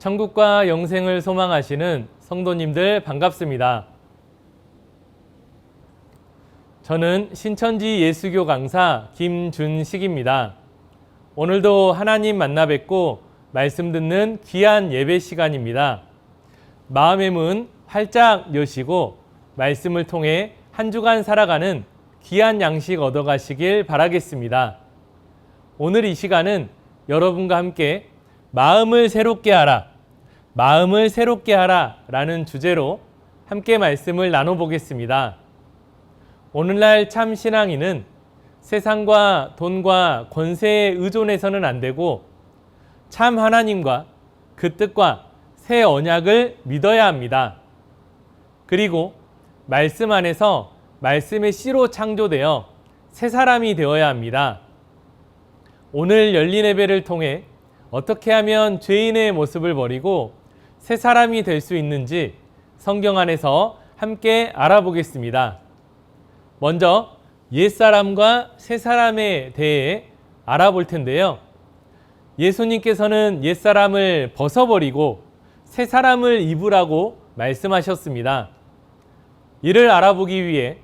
천국과 영생을 소망하시는 성도님들 반갑습니다. 저는 신천지 예수교 강사 김준식입니다. 오늘도 하나님 만나 뵙고 말씀 듣는 귀한 예배 시간입니다. 마음의 문 활짝 여시고 말씀을 통해 한 주간 살아가는 귀한 양식 얻어가시길 바라겠습니다. 오늘 이 시간은 여러분과 함께 마음을 새롭게 하라, 마음을 새롭게 하라 라는 주제로 함께 말씀을 나눠보겠습니다. 오늘날 참 신앙인은 세상과 돈과 권세에 의존해서는 안 되고 참 하나님과 그 뜻과 새 언약을 믿어야 합니다. 그리고 말씀 안에서 말씀의 씨로 창조되어 새 사람이 되어야 합니다. 오늘 열린 예배를 통해 어떻게 하면 죄인의 모습을 버리고 새 사람이 될 수 있는지 성경 안에서 함께 알아보겠습니다. 먼저 옛사람과 새사람에 대해 알아볼 텐데요. 예수님께서는 옛사람을 벗어버리고 새사람을 입으라고 말씀하셨습니다. 이를 알아보기 위해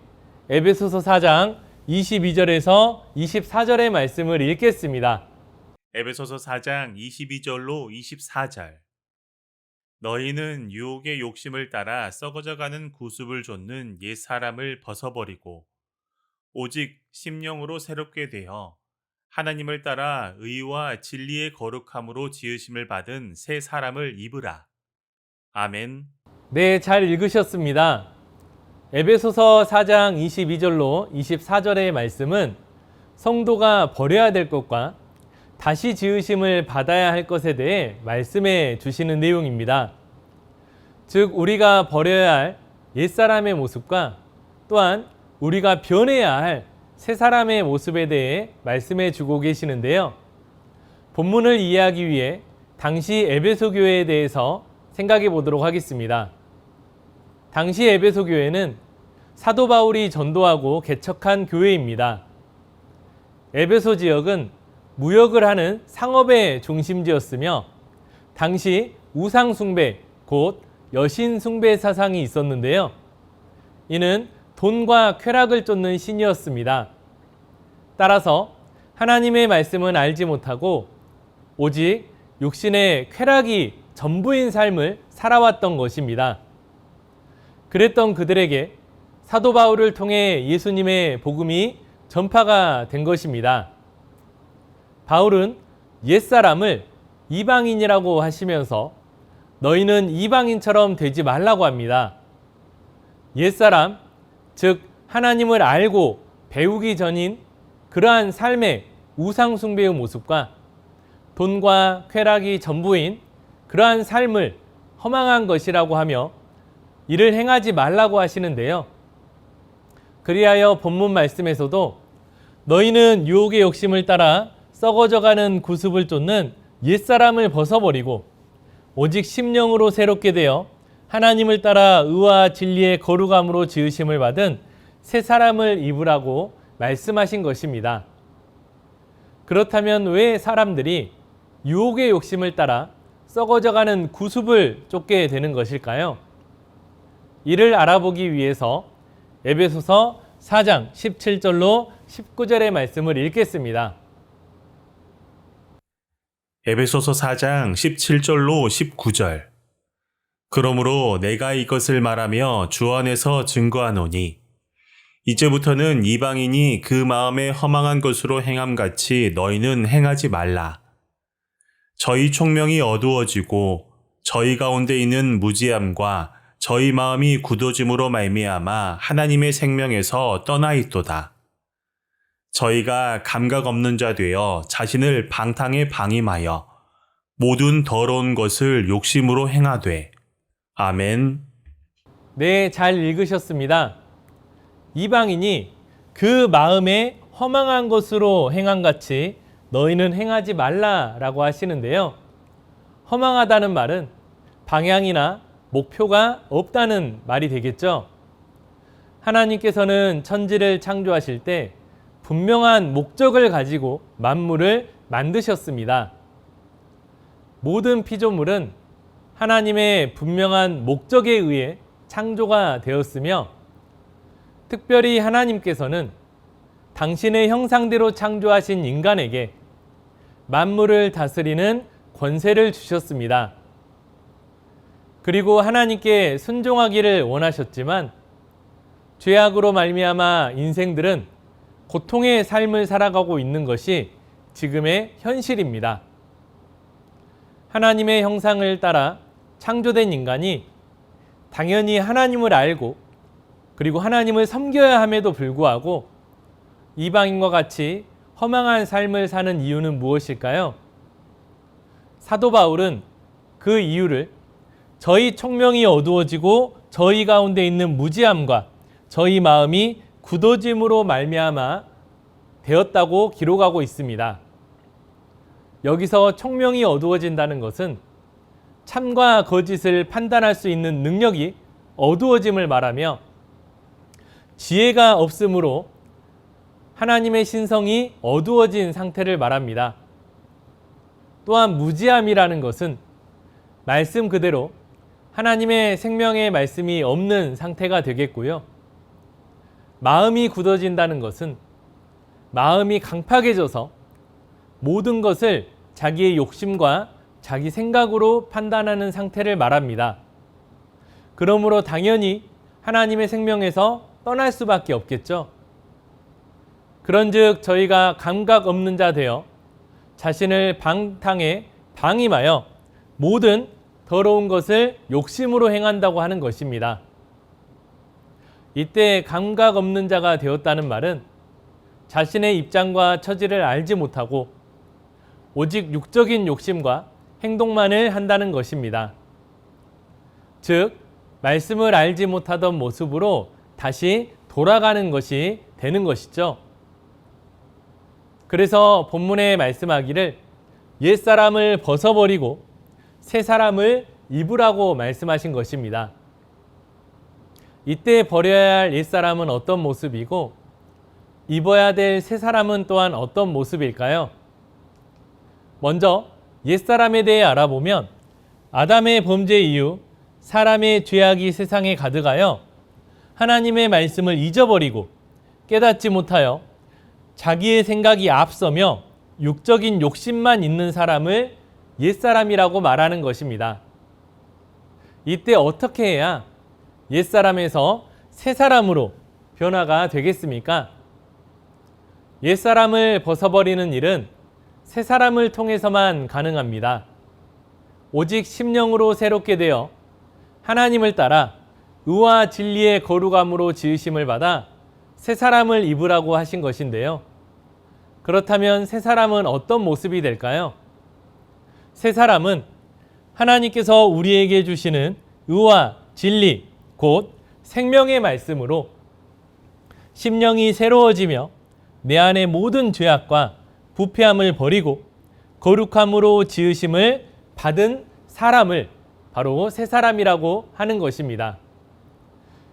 에베소서 4장 22절에서 24절의 말씀을 읽겠습니다. 에베소서 4장 22절로 24절. 너희는 유혹의 욕심을 따라 썩어져가는 구습을 좇는 옛사람을 벗어버리고 오직 심령으로 새롭게 되어 하나님을 따라 의와 진리의 거룩함으로 지으심을 받은 새 사람을 입으라. 아멘. 네, 잘 읽으셨습니다. 에베소서 4장 22절로 24절의 말씀은 성도가 버려야 될 것과 다시 지으심을 받아야 할 것에 대해 말씀해 주시는 내용입니다. 즉 우리가 버려야 할 옛사람의 모습과 또한 우리가 변해야 할 새사람의 모습에 대해 말씀해 주고 계시는데요. 본문을 이해하기 위해 당시 에베소 교회에 대해서 생각해 보도록 하겠습니다. 당시 에베소 교회는 사도 바울이 전도하고 개척한 교회입니다. 에베소 지역은 무역을 하는 상업의 중심지였으며 당시 우상 숭배, 곧 여신 숭배 사상이 있었는데요. 이는 돈과 쾌락을 쫓는 신이었습니다. 따라서 하나님의 말씀은 알지 못하고 오직 육신의 쾌락이 전부인 삶을 살아왔던 것입니다. 그랬던 그들에게 사도 바울을 통해 예수님의 복음이 전파가 된 것입니다. 바울은 옛사람을 이방인이라고 하시면서 너희는 이방인처럼 되지 말라고 합니다. 옛사람, 즉 하나님을 알고 배우기 전인 그러한 삶의 우상 숭배의 모습과 돈과 쾌락이 전부인 그러한 삶을 허망한 것이라고 하며 이를 행하지 말라고 하시는데요. 그리하여 본문 말씀에서도 너희는 유혹의 욕심을 따라 썩어져가는 구습을 쫓는 옛사람을 벗어버리고 오직 심령으로 새롭게 되어 하나님을 따라 의와 진리의 거룩함으로 지으심을 받은 새 사람을 입으라고 말씀하신 것입니다. 그렇다면 왜 사람들이 유혹의 욕심을 따라 썩어져가는 구습을 쫓게 되는 것일까요? 이를 알아보기 위해서 에베소서 4장 17절로 19절의 말씀을 읽겠습니다. 에베소서 4장 17절로 19절. 그러므로 내가 이것을 말하며 주 안에서 증거하노니 이제부터는 이방인이 그 마음에 허망한 것으로 행함같이 너희는 행하지 말라. 저희 총명이 어두워지고 저희 가운데 있는 무지함과 저희 마음이 굳어짐으로 말미암아 하나님의 생명에서 떠나 있도다. 저희가 감각 없는 자 되어 자신을 방탕에 방임하여 모든 더러운 것을 욕심으로 행하되. 아멘. 네, 잘 읽으셨습니다. 이방인이 그 마음에 허망한 것으로 행함같이 너희는 행하지 말라라고 하시는데요. 허망하다는 말은 방향이나 목표가 없다는 말이 되겠죠. 하나님께서는 천지를 창조하실 때 분명한 목적을 가지고 만물을 만드셨습니다. 모든 피조물은 하나님의 분명한 목적에 의해 창조가 되었으며, 특별히 하나님께서는 당신의 형상대로 창조하신 인간에게 만물을 다스리는 권세를 주셨습니다. 그리고 하나님께 순종하기를 원하셨지만 죄악으로 말미암아 인생들은 고통의 삶을 살아가고 있는 것이 지금의 현실입니다. 하나님의 형상을 따라 창조된 인간이 당연히 하나님을 알고 그리고 하나님을 섬겨야 함에도 불구하고 이방인과 같이 허망한 삶을 사는 이유는 무엇일까요? 사도 바울은 그 이유를 저희 총명이 어두워지고 저희 가운데 있는 무지함과 저희 마음이 굳어짐으로 말미암아 되었다고 기록하고 있습니다. 여기서 총명이 어두워진다는 것은 참과 거짓을 판단할 수 있는 능력이 어두워짐을 말하며, 지혜가 없으므로 하나님의 신성이 어두워진 상태를 말합니다. 또한 무지함이라는 것은 말씀 그대로 하나님의 생명의 말씀이 없는 상태가 되겠고요. 마음이 굳어진다는 것은 마음이 강팍해져서 모든 것을 자기의 욕심과 자기 생각으로 판단하는 상태를 말합니다. 그러므로 당연히 하나님의 생명에서 떠날 수밖에 없겠죠. 그런즉 저희가 감각 없는 자 되어 자신을 방탕에 방임하여 모든 더러운 것을 욕심으로 행한다고 하는 것입니다. 이때 감각 없는 자가 되었다는 말은 자신의 입장과 처지를 알지 못하고 오직 육적인 욕심과 행동만을 한다는 것입니다. 즉, 말씀을 알지 못하던 모습으로 다시 돌아가는 것이 되는 것이죠. 그래서 본문에 말씀하기를 옛사람을 벗어버리고 새 사람을 입으라고 말씀하신 것입니다. 이때 버려야 할 옛사람은 어떤 모습이고 입어야 될 새 사람은 또한 어떤 모습일까요? 먼저 옛사람에 대해 알아보면 아담의 범죄 이후 사람의 죄악이 세상에 가득하여 하나님의 말씀을 잊어버리고 깨닫지 못하여 자기의 생각이 앞서며 육적인 욕심만 있는 사람을 옛사람이라고 말하는 것입니다. 이때 어떻게 해야 옛사람에서 새사람으로 변화가 되겠습니까? 옛사람을 벗어버리는 일은 새사람을 통해서만 가능합니다. 오직 심령으로 새롭게 되어 하나님을 따라 의와 진리의 거룩함으로 지으심을 받아 새사람을 입으라고 하신 것인데요. 그렇다면 새사람은 어떤 모습이 될까요? 새사람은 하나님께서 우리에게 주시는 의와 진리, 곧 생명의 말씀으로 심령이 새로워지며 내 안의 모든 죄악과 부패함을 버리고 거룩함으로 지으심을 받은 사람을 바로 새 사람이라고 하는 것입니다.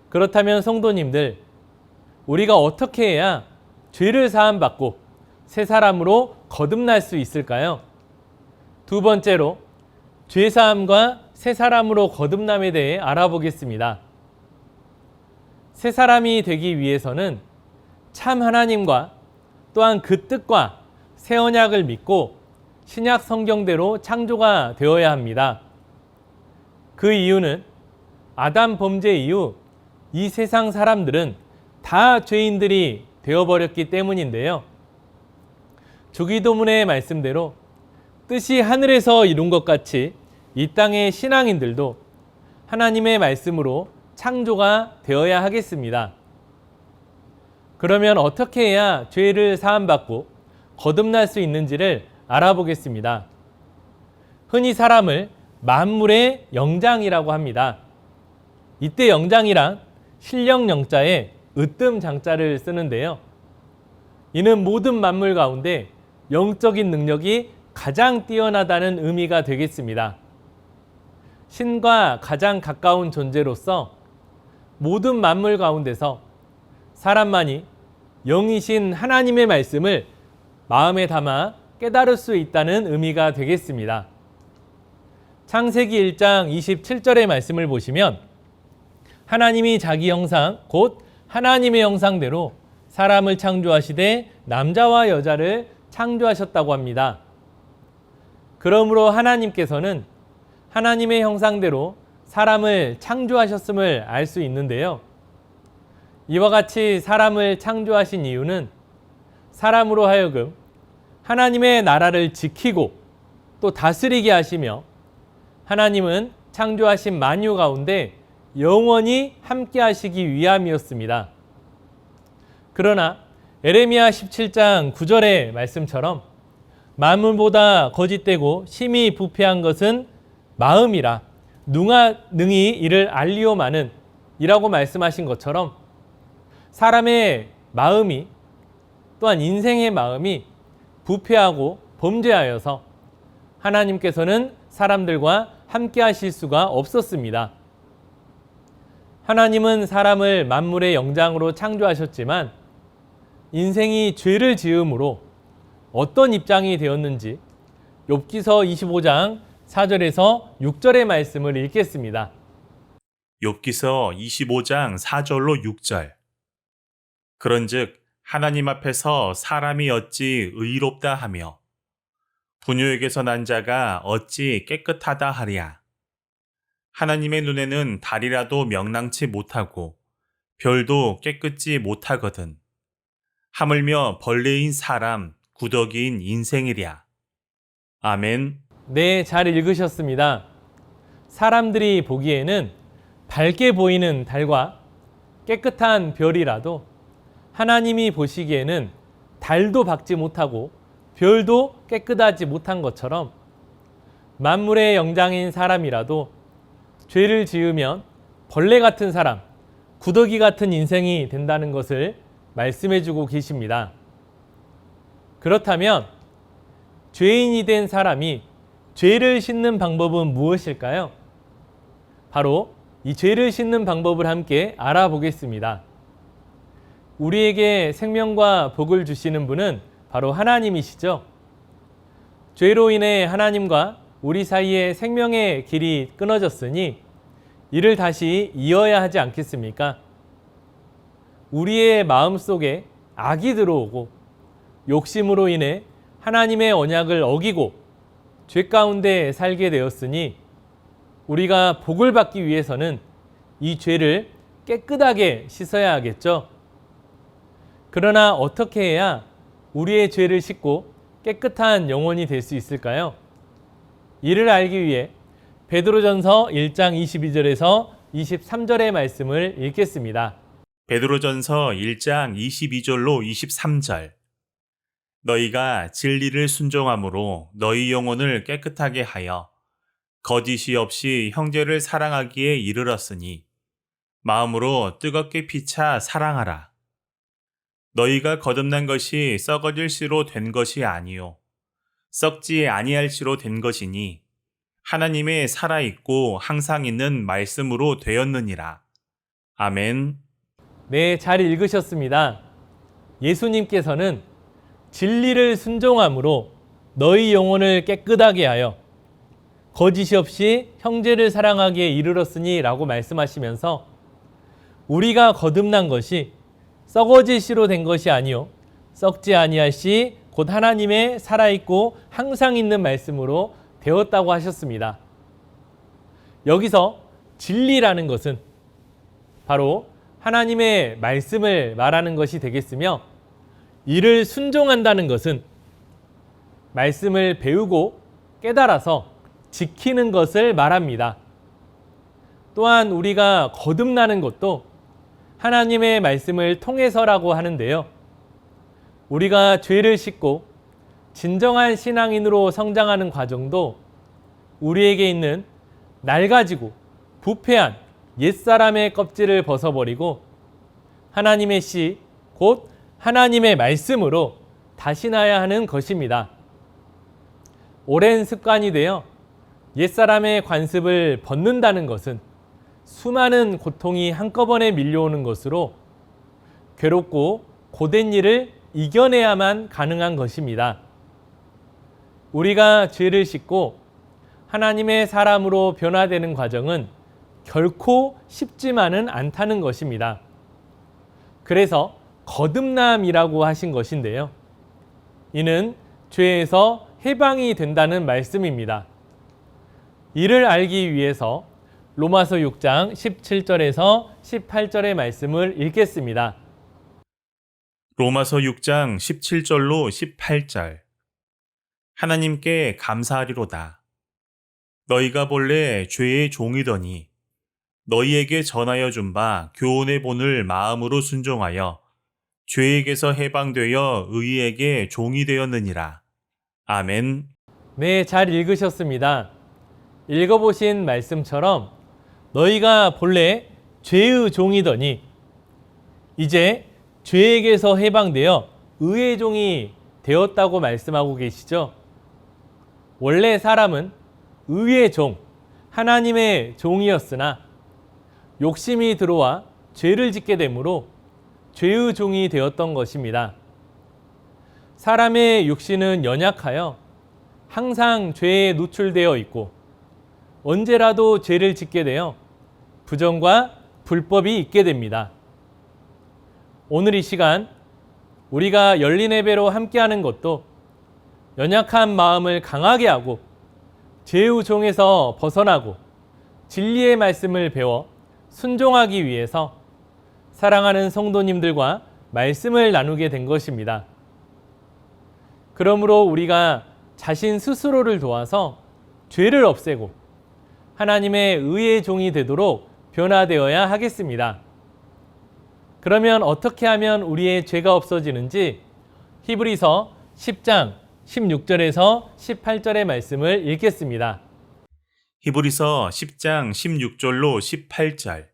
그렇다면 성도님들, 우리가 어떻게 해야 죄를 사함받고 새 사람으로 거듭날 수 있을까요? 두 번째로 죄 사함과 새 사람으로 거듭남에 대해 알아보겠습니다. 새 사람이 되기 위해서는 참 하나님과 또한 그 뜻과 새 언약을 믿고 신약 성경대로 창조가 되어야 합니다. 그 이유는 아담 범죄 이후 이 세상 사람들은 다 죄인들이 되어버렸기 때문인데요. 주기도문의 말씀대로 뜻이 하늘에서 이룬 것 같이 이 땅의 신앙인들도 하나님의 말씀으로 창조가 되어야 하겠습니다. 그러면 어떻게 해야 죄를 사함받고 거듭날 수 있는지를 알아보겠습니다. 흔히 사람을 만물의 영장이라고 합니다. 이때 영장이란 신령 영자에 으뜸 장자를 쓰는데요. 이는 모든 만물 가운데 영적인 능력이 가장 뛰어나다는 의미가 되겠습니다. 신과 가장 가까운 존재로서 모든 만물 가운데서 사람만이 영이신 하나님의 말씀을 마음에 담아 깨달을 수 있다는 의미가 되겠습니다. 창세기 1장 27절의 말씀을 보시면 하나님이 자기 형상 곧 하나님의 형상대로 사람을 창조하시되 남자와 여자를 창조하셨다고 합니다. 그러므로 하나님께서는 하나님의 형상대로 사람을 창조하셨음을 알 수 있는데요. 이와 같이 사람을 창조하신 이유는 사람으로 하여금 하나님의 나라를 지키고 또 다스리게 하시며 하나님은 창조하신 만유 가운데 영원히 함께 하시기 위함이었습니다. 그러나 에레미야 17장 9절의 말씀처럼 만물보다 거짓되고 심히 부패한 것은 마음이라 누가 능히 이를 알리오마는 이라고 말씀하신 것처럼 사람의 마음이 또한 인생의 마음이 부패하고 범죄하여서 하나님께서는 사람들과 함께 하실 수가 없었습니다. 하나님은 사람을 만물의 영장으로 창조하셨지만 인생이 죄를 지음으로 어떤 입장이 되었는지 욥기서 25장 4절에서 6절의 말씀을 읽겠습니다. 욥기서 25장 4절로 6절. 그런즉 하나님 앞에서 사람이 어찌 의롭다 하며 부녀에게서 난 자가 어찌 깨끗하다 하랴. 하나님의 눈에는 달이라도 명랑치 못하고 별도 깨끗지 못하거든. 하물며 벌레인 사람, 구더기인 인생이랴. 아멘. 네, 잘 읽으셨습니다. 사람들이 보기에는 밝게 보이는 달과 깨끗한 별이라도 하나님이 보시기에는 달도 밝지 못하고 별도 깨끗하지 못한 것처럼 만물의 영장인 사람이라도 죄를 지으면 벌레 같은 사람, 구더기 같은 인생이 된다는 것을 말씀해 주고 계십니다. 그렇다면 죄인이 된 사람이 죄를 씻는 방법은 무엇일까요? 바로 이 죄를 씻는 방법을 함께 알아보겠습니다. 우리에게 생명과 복을 주시는 분은 바로 하나님이시죠. 죄로 인해 하나님과 우리 사이에 생명의 길이 끊어졌으니 이를 다시 이어야 하지 않겠습니까? 우리의 마음속에 악이 들어오고 욕심으로 인해 하나님의 언약을 어기고 죄 가운데 살게 되었으니 우리가 복을 받기 위해서는 이 죄를 깨끗하게 씻어야 하겠죠. 그러나 어떻게 해야 우리의 죄를 씻고 깨끗한 영혼이 될 수 있을까요? 이를 알기 위해 베드로전서 1장 22절에서 23절의 말씀을 읽겠습니다. 베드로전서 1장 22절로 23절. 너희가 진리를 순종함으로 너희 영혼을 깨끗하게 하여 거짓이 없이 형제를 사랑하기에 이르렀으니 마음으로 뜨겁게 피차 사랑하라. 너희가 거듭난 것이 썩어질 씨로 된 것이 아니요 썩지 아니할 씨로 된 것이니 하나님의 살아있고 항상 있는 말씀으로 되었느니라. 아멘. 네, 잘 읽으셨습니다. 예수님께서는 진리를 순종함으로 너희 영혼을 깨끗하게 하여 거짓이 없이 형제를 사랑하기에 이르렀으니 라고 말씀하시면서 우리가 거듭난 것이 썩어질 씨로 된 것이 아니요 썩지 아니할 씨 곧 하나님의 살아있고 항상 있는 말씀으로 되었다고 하셨습니다. 여기서 진리라는 것은 바로 하나님의 말씀을 말하는 것이 되겠으며 이를 순종한다는 것은 말씀을 배우고 깨달아서 지키는 것을 말합니다. 또한 우리가 거듭나는 것도 하나님의 말씀을 통해서라고 하는데요. 우리가 죄를 씻고 진정한 신앙인으로 성장하는 과정도 우리에게 있는 낡아지고 부패한 옛사람의 껍질을 벗어버리고 하나님의 씨, 곧 하나님의 말씀으로 다시 나야 하는 것입니다. 오랜 습관이 되어 옛사람의 관습을 벗는다는 것은 수많은 고통이 한꺼번에 밀려오는 것으로 괴롭고 고된 일을 이겨내야만 가능한 것입니다. 우리가 죄를 씻고 하나님의 사람으로 변화되는 과정은 결코 쉽지만은 않다는 것입니다. 그래서 거듭남이라고 하신 것인데요. 이는 죄에서 해방이 된다는 말씀입니다. 이를 알기 위해서 로마서 6장 17절에서 18절의 말씀을 읽겠습니다. 로마서 6장 17절로 18절. 하나님께 감사하리로다. 너희가 본래 죄의 종이더니 너희에게 전하여 준 바 교훈의 본을 마음으로 순종하여 죄에게서 해방되어 의에게 종이 되었느니라. 아멘. 네, 잘 읽으셨습니다. 읽어보신 말씀처럼 너희가 본래 죄의 종이더니 이제 죄에게서 해방되어 의의 종이 되었다고 말씀하고 계시죠? 원래 사람은 의의 종, 하나님의 종이었으나 욕심이 들어와 죄를 짓게 되므로 죄의 종이 되었던 것입니다. 사람의 육신은 연약하여 항상 죄에 노출되어 있고 언제라도 죄를 짓게 되어 부정과 불법이 있게 됩니다. 오늘 이 시간 우리가 열린 예배로 함께하는 것도 연약한 마음을 강하게 하고 죄의 종에서 벗어나고 진리의 말씀을 배워 순종하기 위해서 사랑하는 성도님들과 말씀을 나누게 된 것입니다. 그러므로 우리가 자신 스스로를 도와서 죄를 없애고 하나님의 의의 종이 되도록 변화되어야 하겠습니다. 그러면 어떻게 하면 우리의 죄가 없어지는지 히브리서 10장 16절에서 18절의 말씀을 읽겠습니다. 히브리서 10장 16절로 18절.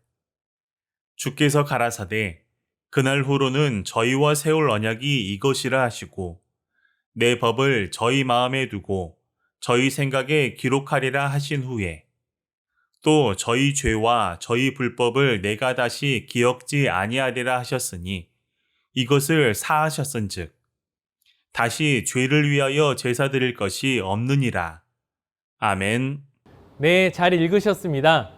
주께서 가라사대 그날 후로는 저희와 세울 언약이 이것이라 하시고 내 법을 저희 마음에 두고 저희 생각에 기록하리라 하신 후에 또 저희 죄와 저희 불법을 내가 다시 기억지 아니하리라 하셨으니 이것을 사하셨은즉 다시 죄를 위하여 제사 드릴 것이 없느니라. 아멘. 네, 잘 읽으셨습니다.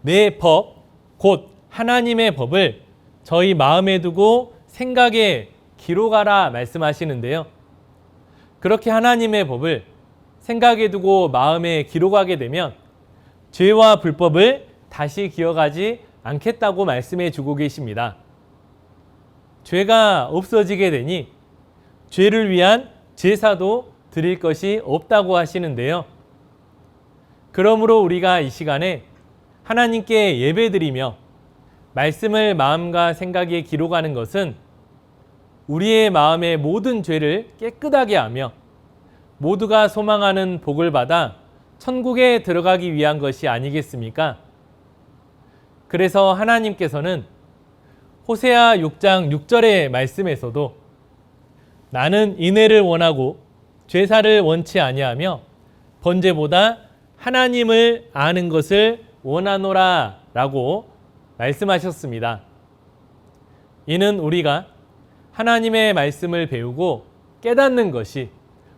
내 법, 곧 하나님의 법을 저희 마음에 두고 생각에 기록하라 말씀하시는데요. 그렇게 하나님의 법을 생각에 두고 마음에 기록하게 되면 죄와 불법을 다시 기억하지 않겠다고 말씀해 주고 계십니다. 죄가 없어지게 되니 죄를 위한 제사도 드릴 것이 없다고 하시는데요. 그러므로 우리가 이 시간에 하나님께 예배드리며 말씀을 마음과 생각에 기록하는 것은 우리의 마음의 모든 죄를 깨끗하게 하며 모두가 소망하는 복을 받아 천국에 들어가기 위한 것이 아니겠습니까? 그래서 하나님께서는 호세아 6장 6절의 말씀에서도 나는 인애를 원하고 죄사를 원치 아니하며 번제보다 하나님을 아는 것을 원하노라 라고 말씀하셨습니다. 이는 우리가 하나님의 말씀을 배우고 깨닫는 것이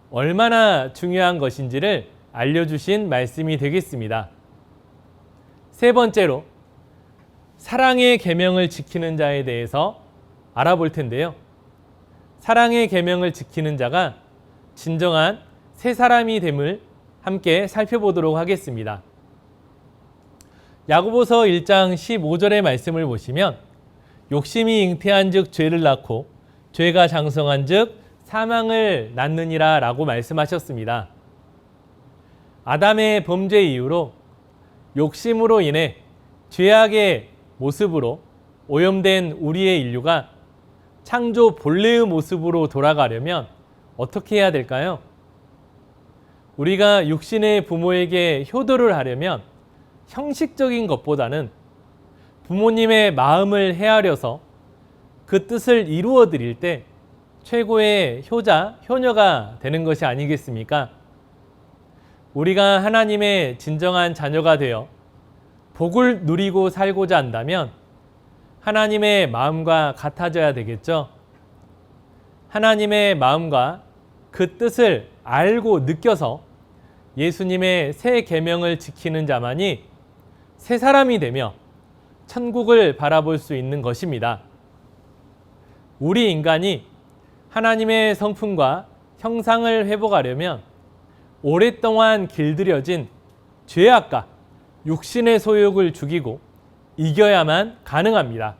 얼마나 중요한 것인지를 알려주신 말씀이 되겠습니다. 세 번째로 사랑의 계명을 지키는 자에 대해서 알아볼 텐데요. 사랑의 계명을 지키는 자가 진정한 새 사람이 됨을 함께 살펴보도록 하겠습니다. 야고보서 1장 15절의 말씀을 보시면 욕심이 잉태한 즉 죄를 낳고 죄가 장성한 즉 사망을 낳느니라 라고 말씀하셨습니다. 아담의 범죄 이후로 욕심으로 인해 죄악의 모습으로 오염된 우리의 인류가 창조 본래의 모습으로 돌아가려면 어떻게 해야 될까요? 우리가 육신의 부모에게 효도를 하려면 형식적인 것보다는 부모님의 마음을 헤아려서 그 뜻을 이루어 드릴 때 최고의 효자, 효녀가 되는 것이 아니겠습니까? 우리가 하나님의 진정한 자녀가 되어 복을 누리고 살고자 한다면 하나님의 마음과 같아져야 되겠죠. 하나님의 마음과 그 뜻을 알고 느껴서 예수님의 새 계명을 지키는 자만이 새 사람이 되며 천국을 바라볼 수 있는 것입니다. 우리 인간이 하나님의 성품과 형상을 회복하려면 오랫동안 길들여진 죄악과 육신의 소욕을 죽이고 이겨야만 가능합니다.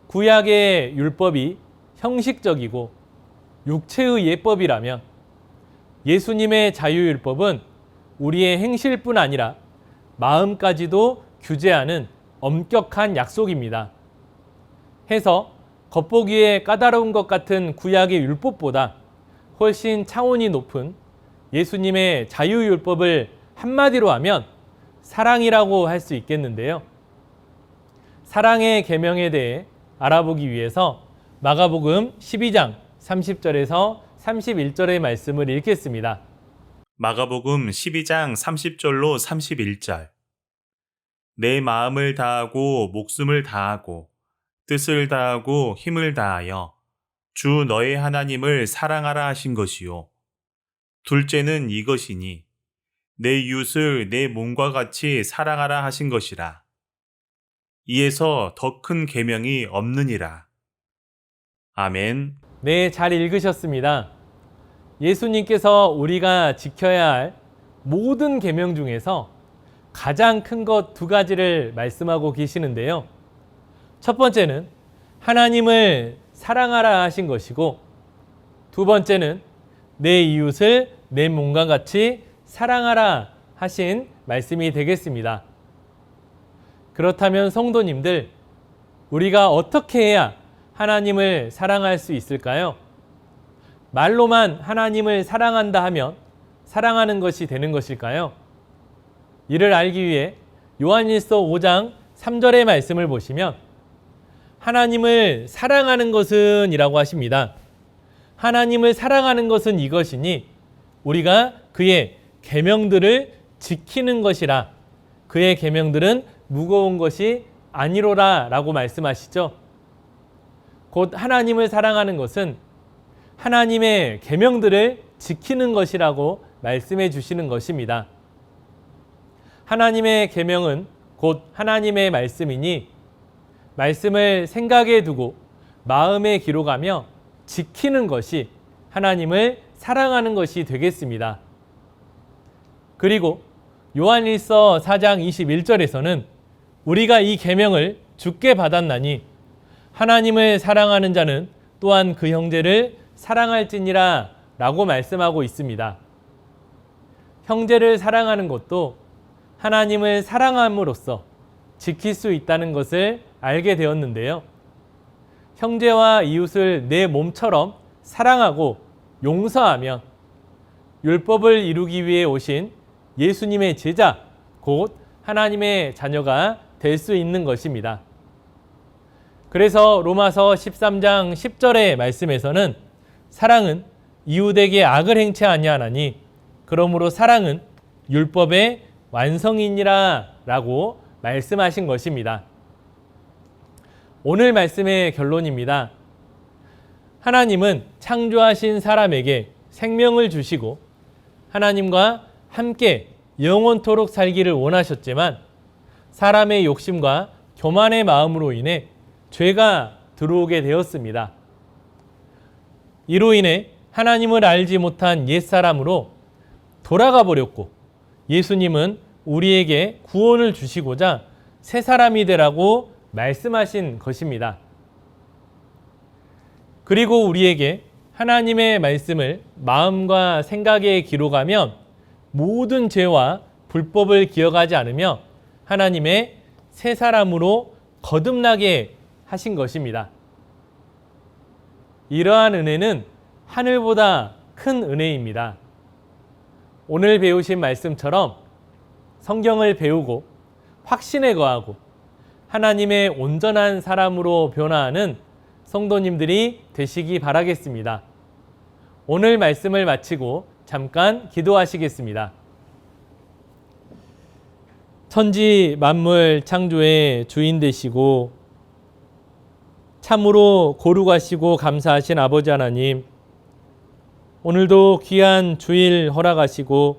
구약의 율법이 형식적이고 육체의 예법이라면 예수님의 자유율법은 우리의 행실뿐 아니라 마음까지도 규제하는 엄격한 약속입니다. 해서 겉보기에 까다로운 것 같은 구약의 율법보다 훨씬 차원이 높은 예수님의 자유율법을 한마디로 하면 사랑이라고 할 수 있겠는데요. 사랑의 계명에 대해 알아보기 위해서 마가복음 12장 30절에서 31절의 말씀을 읽겠습니다. 마가복음 12장 30절로 31절. 내 마음을 다하고 목숨을 다하고 뜻을 다하고 힘을 다하여 주 너의 하나님을 사랑하라 하신 것이요. 둘째는 이것이니 내 이웃을 내 몸과 같이 사랑하라 하신 것이라. 이에서 더 큰 계명이 없느니라. 아멘. 네, 잘 읽으셨습니다. 예수님께서 우리가 지켜야 할 모든 계명 중에서 가장 큰 것 두 가지를 말씀하고 계시는데요. 첫 번째는 하나님을 사랑하라 하신 것이고, 두 번째는 내 이웃을 내 몸과 같이 사랑하라 하신 말씀이 되겠습니다. 그렇다면 성도님들, 우리가 어떻게 해야 하나님을 사랑할 수 있을까요? 말로만 하나님을 사랑한다 하면 사랑하는 것이 되는 것일까요? 이를 알기 위해 요한일서 5장 3절의 말씀을 보시면 하나님을 사랑하는 것은 이라고 하십니다. 하나님을 사랑하는 것은 이것이니 우리가 그의 계명들을 지키는 것이라. 그의 계명들은 무거운 것이 아니로라 라고 말씀하시죠. 곧 하나님을 사랑하는 것은 하나님의 계명들을 지키는 것이라고 말씀해 주시는 것입니다. 하나님의 계명은 곧 하나님의 말씀이니 말씀을 생각에 두고 마음에 기록하며 지키는 것이 하나님을 사랑하는 것이 되겠습니다. 그리고 요한일서 4장 21절에서는 우리가 이 계명을 주께 받았나니 하나님을 사랑하는 자는 또한 그 형제를 사랑할지니라 라고 말씀하고 있습니다. 형제를 사랑하는 것도 하나님을 사랑함으로써 지킬 수 있다는 것을 알게 되었는데요. 형제와 이웃을 내 몸처럼 사랑하고 용서하면 율법을 이루기 위해 오신 예수님의 제자, 곧 하나님의 자녀가 될 수 있는 것입니다. 그래서 로마서 13장 10절의 말씀에서는 사랑은 이웃에게 악을 행치 아니하나니 그러므로 사랑은 율법의 완성이니라 라고 말씀하신 것입니다. 오늘 말씀의 결론입니다. 하나님은 창조하신 사람에게 생명을 주시고 하나님과 함께 영원토록 살기를 원하셨지만 사람의 욕심과 교만의 마음으로 인해 죄가 들어오게 되었습니다. 이로 인해 하나님을 알지 못한 옛사람으로 돌아가 버렸고 예수님은 우리에게 구원을 주시고자 새 사람이 되라고 말씀하신 것입니다. 그리고 우리에게 하나님의 말씀을 마음과 생각에 기록하면 모든 죄와 불법을 기억하지 않으며 하나님의 새 사람으로 거듭나게 하신 것입니다. 이러한 은혜는 하늘보다 큰 은혜입니다. 오늘 배우신 말씀처럼 성경을 배우고 확신에 거하고 하나님의 온전한 사람으로 변화하는 성도님들이 되시기 바라겠습니다. 오늘 말씀을 마치고 잠깐 기도하시겠습니다. 천지 만물 창조의 주인 되시고 참으로 거룩하시고 감사하신 아버지 하나님, 오늘도 귀한 주일 허락하시고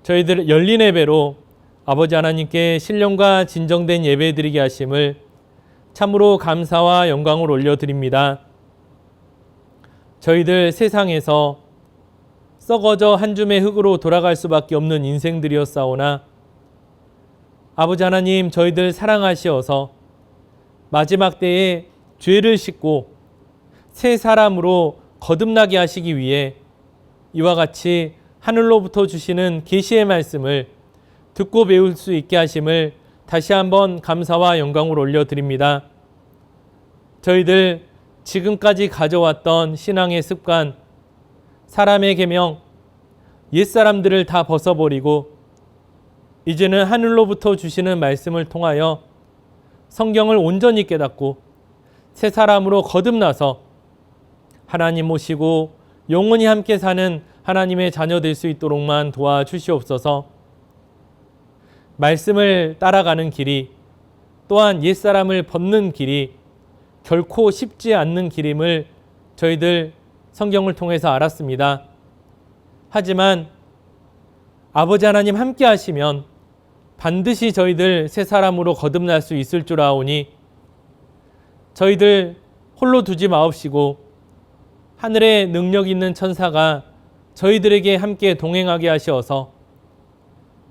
저희들 열린 예배로 아버지 하나님께 신령과 진정된 예배 드리게 하심을 참으로 감사와 영광을 올려드립니다. 저희들 세상에서 썩어져 한 줌의 흙으로 돌아갈 수밖에 없는 인생들이었사오나 아버지 하나님 저희들 사랑하시어서 마지막 때에 죄를 씻고 새 사람으로 거듭나게 하시기 위해 이와 같이 하늘로부터 주시는 계시의 말씀을 듣고 배울 수 있게 하심을 다시 한번 감사와 영광을 올려드립니다. 저희들 지금까지 가져왔던 신앙의 습관, 사람의 계명, 옛사람들을 다 벗어버리고 이제는 하늘로부터 주시는 말씀을 통하여 성경을 온전히 깨닫고 새 사람으로 거듭나서 하나님 모시고 영원히 함께 사는 하나님의 자녀 될 수 있도록만 도와주시옵소서. 말씀을 따라가는 길이 또한 옛사람을 벗는 길이 결코 쉽지 않는 길임을 저희들 성경을 통해서 알았습니다. 하지만 아버지 하나님 함께 하시면 반드시 저희들 새 사람으로 거듭날 수 있을 줄 아오니 저희들 홀로 두지 마옵시고 하늘에 능력 있는 천사가 저희들에게 함께 동행하게 하시어서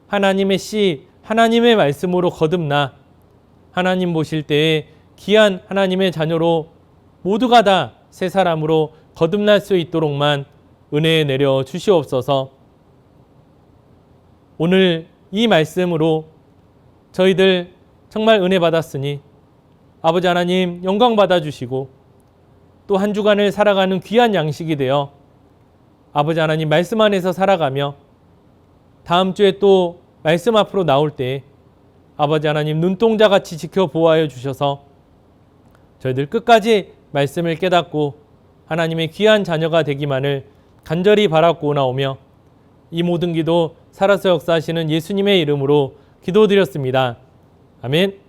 하나님의 씨, 하나님의 말씀으로 거듭나 하나님 보실 때에 귀한 하나님의 자녀로 모두가 다 새 사람으로 거듭날 수 있도록만 은혜 내려 주시옵소서. 오늘 이 말씀으로 저희들 정말 은혜 받았으니 아버지 하나님 영광 받아주시고 또 한 주간을 살아가는 귀한 양식이 되어 아버지 하나님 말씀 안에서 살아가며 다음 주에 또 말씀 앞으로 나올 때 아버지 하나님 눈동자같이 지켜 보호하여 주셔서 저희들 끝까지 말씀을 깨닫고 하나님의 귀한 자녀가 되기만을 간절히 바라고 나오며 이 모든 기도 살아서 역사하시는 예수님의 이름으로 기도드렸습니다. 아멘.